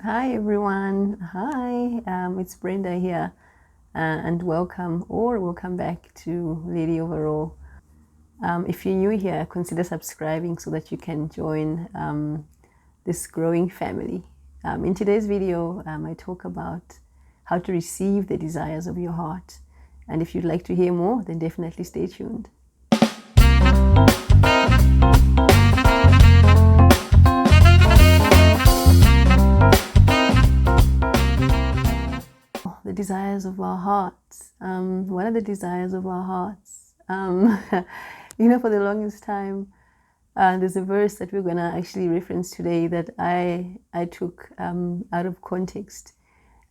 Hi everyone. Hi, it's Brenda here, and welcome back to Lady Overall. If you're new here, consider subscribing so that you can join this growing family. In today's video, I talk about how to receive the desires of your heart. And if you'd like to hear more, then definitely stay tuned. The desires of our hearts. What are the desires of our hearts? For the longest time, there's a verse that we're going to actually reference today that I took out of context.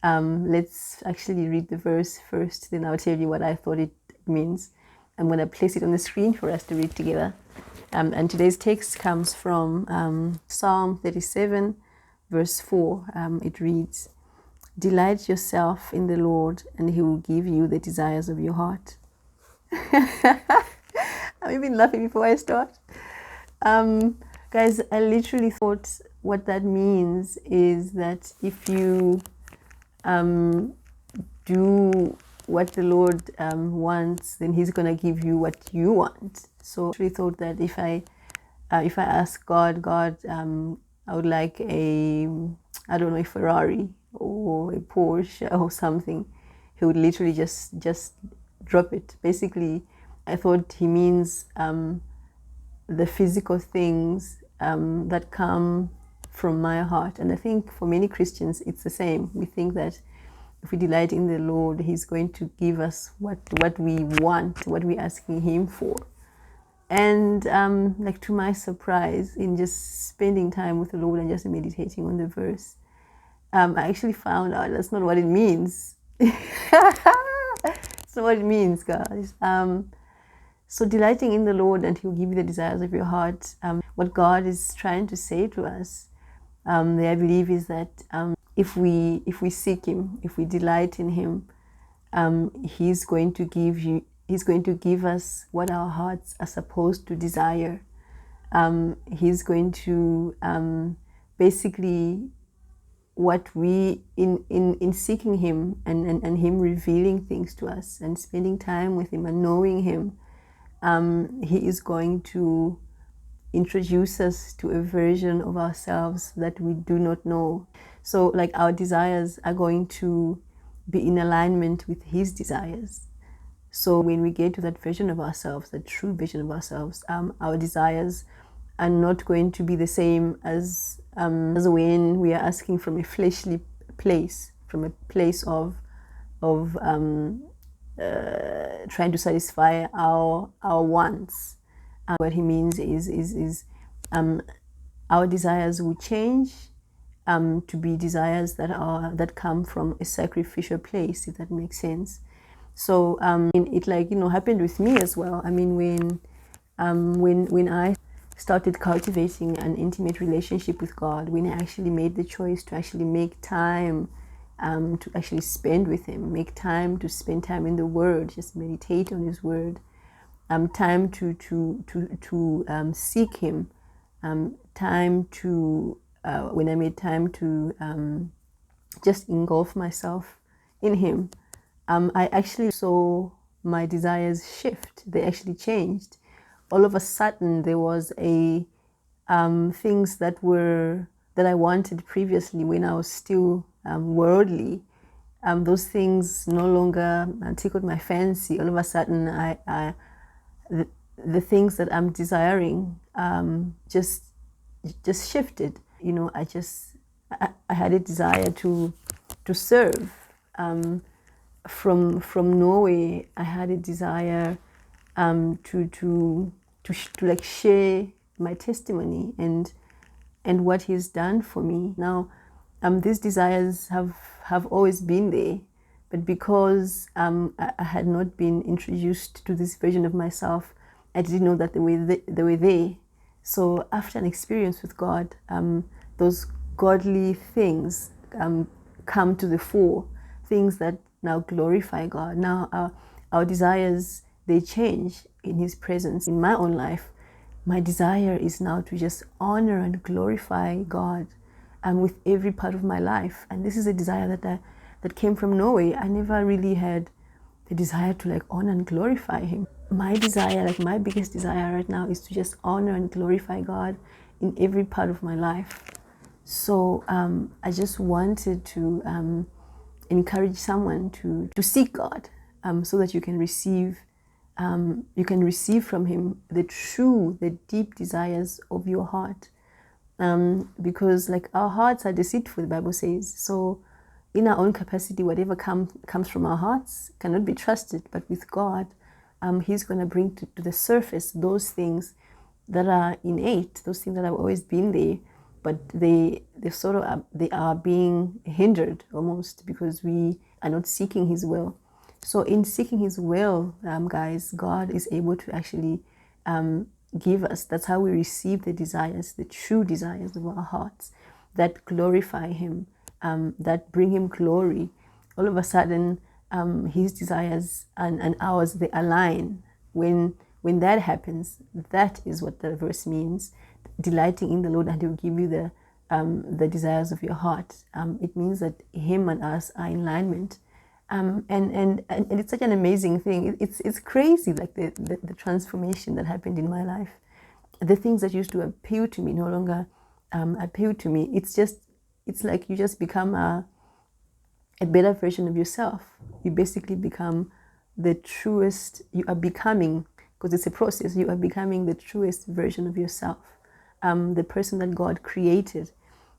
Let's actually read the verse first, then I'll tell you what I thought it means. I'm going to place it on the screen for us to read together. And today's text comes from Psalm 37, verse 4. It reads, "Delight yourself in the Lord, and He will give you the desires of your heart." I've been laughing before I start. Guys, I literally thought what that means is that if you do what the Lord wants, then He's gonna give you what you want. So I actually thought that if I ask God, I would like a Ferrari or a Porsche or something, He would literally just drop it. Basically, I thought He means the physical things that come from my heart. And I think for many Christians, it's the same. We think that if we delight in the Lord, He's going to give us what we want, what we're asking Him for. And to my surprise, in just spending time with the Lord and just meditating on the verse, I actually found out that's not what it means. It's not what it means, guys. So delighting in the Lord, and He'll give you the desires of your heart. What God is trying to say to us, I believe, is that if we seek Him, if we delight in Him, He's going to give us what our hearts are supposed to desire. He's going to basically what we in seeking Him and Him revealing things to us and spending time with Him and knowing Him. He is going to introduce us to a version of ourselves that we do not know. So our desires are going to be in alignment with His desires. So when we get to that version of ourselves, that true version of ourselves, our desires are not going to be the same as when we are asking from a fleshly place, from a place of trying to satisfy our wants. What He means is our desires will change to be desires that come from a sacrificial place, if that makes sense. So it happened with me as well. I mean, when I started cultivating an intimate relationship with God, when I actually made the choice to actually make time to actually spend with Him, make time to spend time in the Word, just meditate on His Word, time to seek Him, time to when I made time to just engulf myself in Him, I actually saw my desires shift. They actually changed. All of a sudden, there was things that I wanted previously when I was still worldly. Those things no longer tickled my fancy. All of a sudden, the things that I'm desiring just shifted. I had a desire to serve. From Norway, I had a desire to share my testimony and what He's done for me. Now, these desires have always been there, but because I had not been introduced to this version of myself, I didn't know that they were there. So after an experience with God, those godly things come to the fore, things that now glorify God. Now our desires, they change in His presence. In my own life, my desire is now to just honor and glorify God with every part of my life. And this is a desire that came from Norway. I never really had the desire to like honor and glorify him. My desire, like my biggest desire right now, is to just honor and glorify God in every part of my life. So I just wanted to encourage someone to seek God, so that you can receive from him the deep desires of your heart. Because like our hearts are deceitful, the Bible says. So in our own capacity, whatever comes from our hearts cannot be trusted. But with God, he's going to bring to the surface those things that are innate, those things that have always been there, but they are being hindered almost because we are not seeking his will. So in seeking his will, guys, God is able to actually give us. That's how we receive the desires, the true desires of our hearts that glorify him, that bring him glory. All of a sudden, his desires and ours, they align. When that happens, that is what the verse means. Delighting in the Lord, and he will give you the desires of your heart. It means that him and us are in alignment. And it's such an amazing thing. It's crazy, like the transformation that happened in my life. The things that used to appeal to me no longer appeal to me. It's like you just become a better version of yourself. You basically become the truest. You are becoming, because it's a process, you are becoming the truest version of yourself, the person that God created.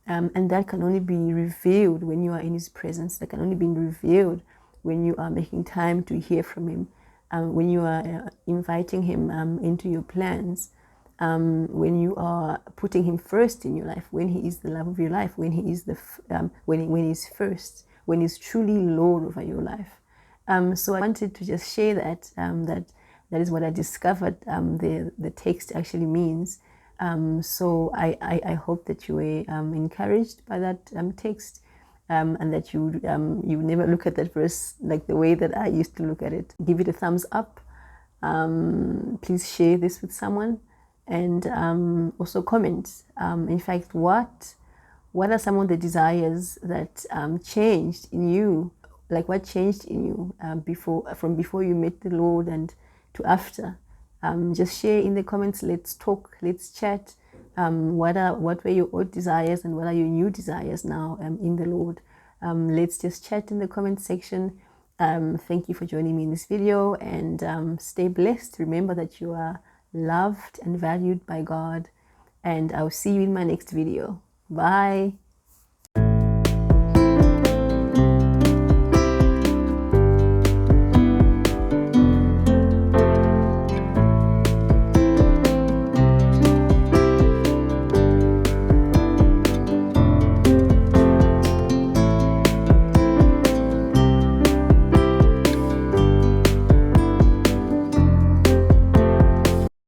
And that can only be revealed when you are in his presence. That can only be revealed when you are making time to hear from him, when you are inviting him into your plans, when you are putting him first in your life, when he is the love of your life, when he is when he's first, when he's truly Lord over your life. So I wanted to just share that that is what I discovered the text actually means. So I hope that you were encouraged by that text, and that you never look at that verse like the way that I used to look at it. Give it a thumbs up. Please share this with someone, and also comment. In fact, what are some of the desires that changed in you? Like what changed in you from before you met the Lord and to after? Just share in the comments. Let's talk. Let's chat. What were your old desires and what are your new desires now in the Lord? Let's just chat in the comment section. Thank you for joining me in this video, and stay blessed. Remember that you are loved and valued by God, and I'll see you in my next video. Bye.